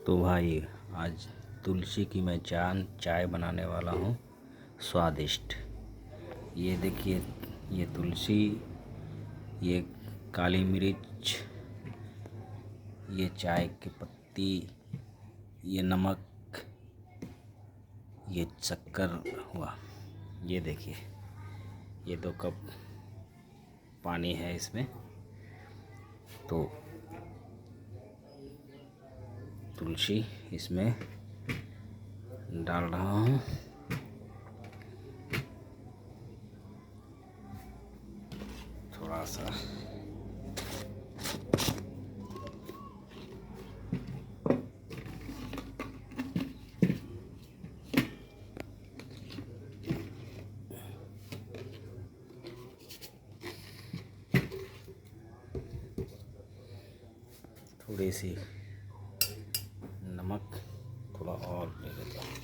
तो भाई आज तुलसी की मैं चाय बनाने वाला हूँ स्वादिष्ट। ये देखिए, ये तुलसी, ये काली मिर्च, ये चाय की पत्ती, ये नमक, ये शक्कर हुआ। ये देखिए, ये 2 कप पानी है इसमें। तो तुलसी इसमें डाल रहा हूँ। थोड़ा सा थोड़ी सी नमक, थोड़ा और ले लेता हूँ,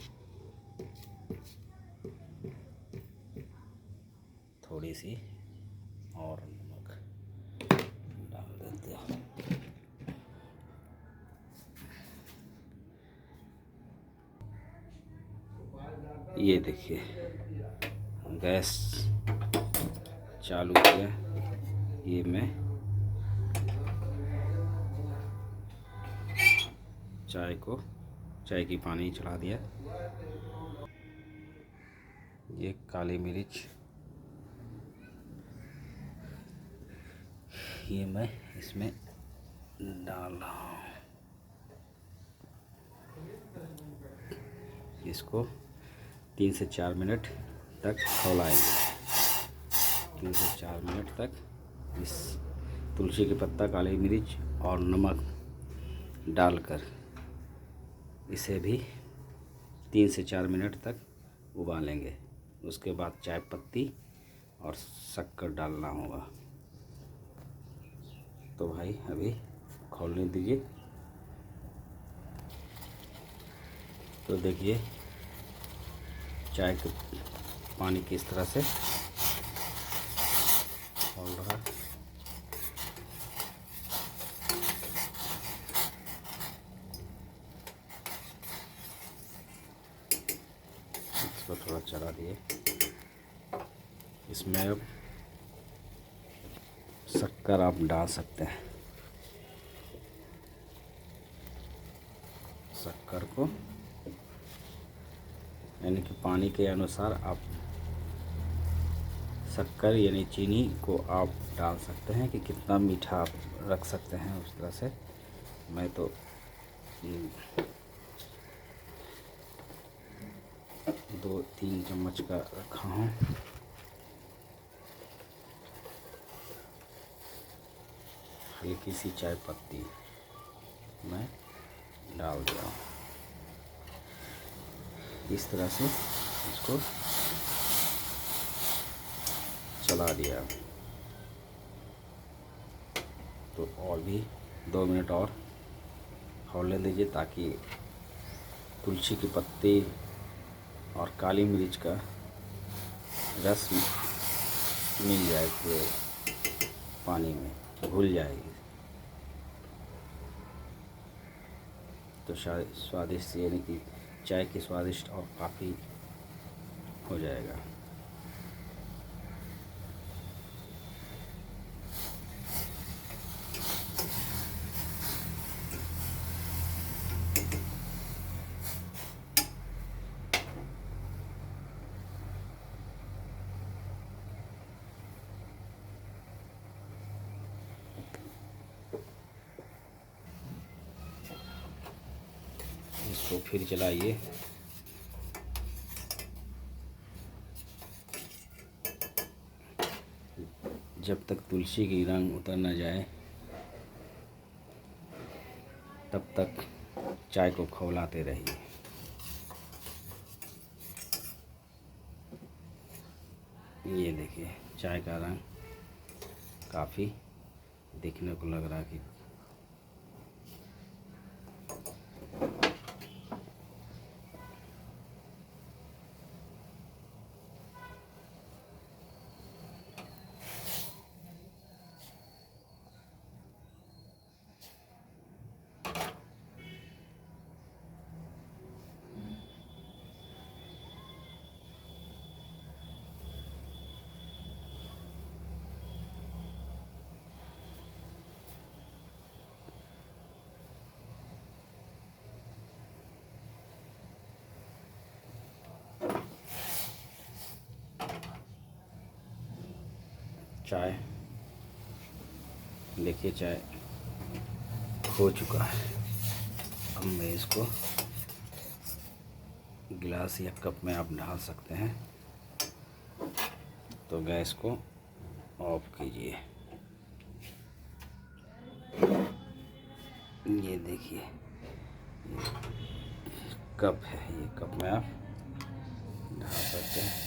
थोड़ी सी और नमक डाल देते हैं। ये देखिए, गैस चालू किया। ये मैं चाय की पानी चढ़ा दिया। ये काली मिर्च ये मैं इसमें डाल रहा हूँ। इसको 3 से 4 मिनट तक खौलाएंगे। 3 से 4 मिनट तक इस तुलसी के पत्ता, काली मिर्च और नमक डालकर इसे भी 3 से 4 मिनट तक उबालेंगे। उसके बाद चाय पत्ती और शक्कर डालना होगा। तो भाई अभी खौलने दीजिए। तो देखिए, चाय का पानी किस तरह से खौल रहा है। इसको थोड़ा चला दिए। इसमें अब शक्कर आप डाल सकते हैं। शक्कर को यानी कि पानी के अनुसार आप शक्कर यानी चीनी को आप डाल सकते हैं कि कितना मीठा आप रख सकते हैं उस तरह से। मैं तो 2-3 चम्मच का रखा हूँ। हल्की सी चाय पत्ती मैं डाल दिया हूँ। इस तरह से इसको चला दिया। तो और भी 2 मिनट और खौलने दीजिए ताकि तुलसी की पत्ती और काली मिर्च का रस मिल जाए पूरे पानी में, घुल जाएगी। तो स्वादिष्ट यानी कि चाय की स्वादिष्ट और काफ़ी हो जाएगा। इसको फिर चलाइए। जब तक तुलसी की रंग उतर न जाए तब तक चाय को खौलाते रहिए। ये देखिए, चाय का रंग काफ़ी दिखने को लग रहा है कि चाय देखिए, चाय हो चुका है। अब मैं इसको गिलास या कप में आप ढाल सकते हैं। तो गैस को ऑफ कीजिए। ये देखिए, ये कप है, ये कप में आप ढाल सकते हैं।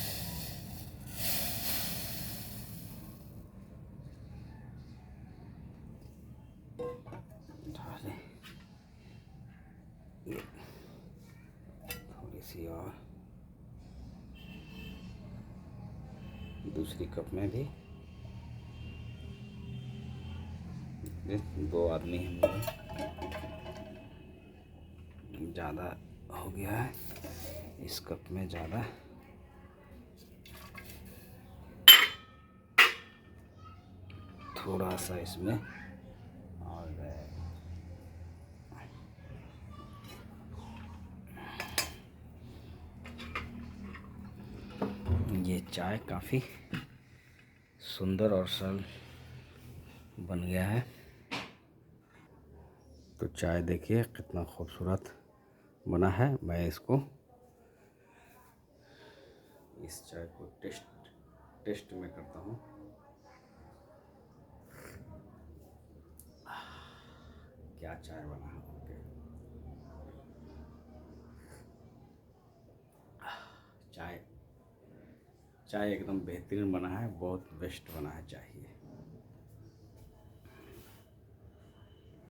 ढालें, ये थोड़ी सी और, दूसरी कप में भी। दो आदमी हम लोग, ज़्यादा हो गया है इस कप में, ज़्यादा। थोड़ा सा इसमें और ये चाय काफ़ी सुंदर और सरल बन गया है। तो चाय देखिए कितना खूबसूरत बना है। मैं इसको, इस चाय को टेस्ट में करता हूँ। क्या चाय बना है, चाय एकदम बेहतरीन बना है, बहुत बेस्ट बना है चाय।